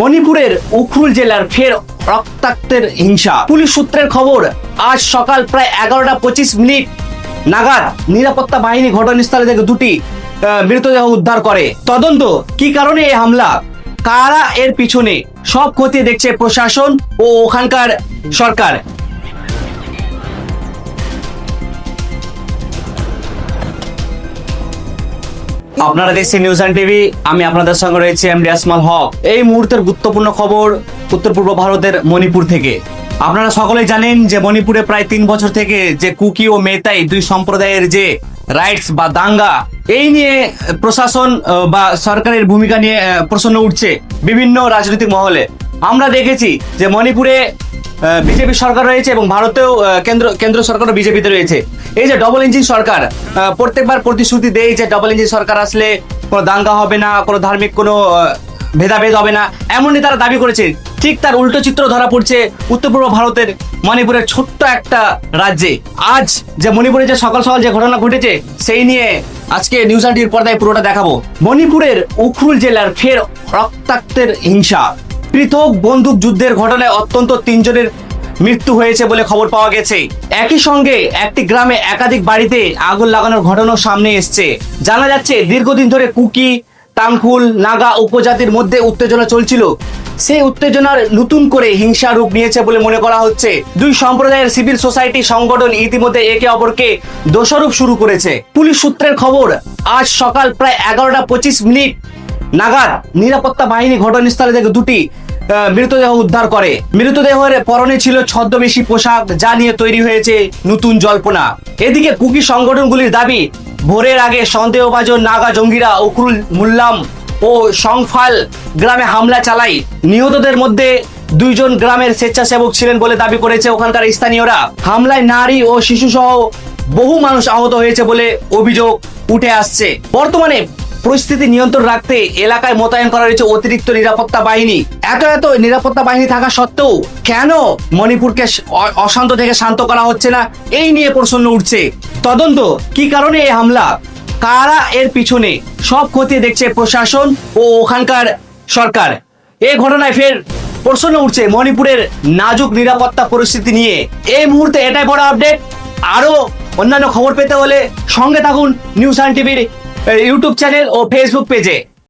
মণিপুরের উখরুল জেলার ফের রক্তাক্তের হিংসা। পুলিশ সূত্রের খবর, আজ সকাল প্রায় 11:25 নাগাদ নিরাপত্তা বাহিনী ঘটনাস্থলে থেকে দুটি মৃতদেহ উদ্ধার করে। তদন্ত কি কারণে এই হামলা, কারা এর পিছনে, সব খতিয়ে দেখছে প্রশাসন ও ওখানকার সরকার। আপনারা দেখছেন নিউজ অ্যান্ড টিভি, আমি আপনাদের সঙ্গে রয়েছি এমডি আসমাল হক। এই মুহূর্তের গুরুত্বপূর্ণ খবর উত্তর পূর্ব ভারতের মণিপুর থেকে। আপনারা সকলেই জানেন যে মণিপুরে প্রায় 3 বছর থেকে যে কুকি ও মেইতাই দুই সম্প্রদায়ের যে রাইটস বা দাঙ্গা, এই নিয়ে প্রশাসন বা সরকারের ভূমিকা নিয়ে প্রশ্ন উঠছে বিভিন্ন রাজনৈতিক মহলে। আমরা দেখেছি যে মণিপুরে বিজেপি সরকার রয়েছে এবং ভারতেও কেন্দ্র সরকারও বিজেপিতে রয়েছে। এই যে ডবল ইঞ্জিন সরকার প্রত্যেকবার প্রতিশ্রুতি দেয় যে ডবল ইঞ্জিন সরকার আসলে কোনো দাঙ্গা হবে না, কোনো ধার্মিক কোনো ভেদাভেদ হবে না, এমনই তারা দাবি করেছে। ঠিক তার উল্টো চিত্র ধরা পড়ছে উত্তর পূর্ব ভারতের মণিপুরের ছোট্ট একটা রাজ্যে। আজ যে মণিপুরে যে সকাল সকাল যে ঘটনা ঘটেছে সেই নিয়ে আজকে নিউজ অ্যান্ড টিভির পর্দায় পুরোটা দেখাবো। মণিপুরের উখরুল জেলার ফের রক্তাক্তের হিংসা। পৃথক বন্দুক যুদ্ধের ঘটনায় অত্যন্ত 3 জনের মৃত্যু হয়েছে বলে খবর পাওয়া গেছে। একই সঙ্গে একটি গ্রামে একাধিক বাড়িতে আগুন লাগানোর ঘটনাও সামনে এসছে। জানা যাচ্ছে দীর্ঘদিন ধরে কুকি, তাংখুল, নাগা উপজাতির মধ্যে উত্তেজনা চলছিল। সেই উত্তেজনার নতুন করে হিংসা রূপ নিয়েছে বলে মনে করা হচ্ছে। দুই সম্প্রদায়ের সিভিল সোসাইটি সংগঠন ইতিমধ্যে একে অপরকে দোষারোপ শুরু করেছে। পুলিশ সূত্রের খবর, আজ সকাল প্রায় 11:25 নাগাদ নিরাপত্তা বাহিনী ঘটনাস্থলে থেকে দুটি মৃতদেহ উদ্ধার করে। মৃতদেহের পরনে ছিল ছদ্মবেশী পোশাক, যা নিয়ে তৈরি হয়েছে নতুন জল্পনা। এদিকে কুকি সংগঠনগুলির দাবি, ভোরের আগে সন্দেহভাজন নাগা জঙ্গিরা উখরুল মুল্লাম ও সংফাল গ্রামে হামলা চালায়। নিহতদের মধ্যে 2 জন গ্রামের স্বেচ্ছাসেবক ছিলেন বলে দাবি করেছে ওখানকার স্থানীয়রা। হামলায় নারী ও শিশু সহ বহু মানুষ আহত হয়েছে বলে অভিযোগ উঠে আসছে। বর্তমানে পরিস্থিতি নিয়ন্ত্রণ রাখতে এলাকায় মোতায়েন করা হয়েছে অতিরিক্ত নিরাপত্তা বাহিনী। এত নিরাপত্তা বাহিনী থাকা সত্ত্বেও কেন মণিপুরকে অশান্ত থেকে শান্ত করা হচ্ছে না, এই নিয়ে প্রশ্ন উঠছে। তদন্ত কি কারণে এই হামলা, কারা এর পিছনে, সব খতিয়ে দেখছে প্রশাসন ও ওখানকার সরকার। এই ঘটনায় ফের প্রশ্ন উঠছে মণিপুরের নাজুক নিরাপত্তা পরিস্থিতি নিয়ে। এই মুহূর্তে এটাই বড় আপডেট। আরো অন্যান্য খবর পেতে হলে সঙ্গে থাকুন নিউজ অ্যান্ড টিভির ইউটিউব চ্যানেল ও ফেসবুক পেজে।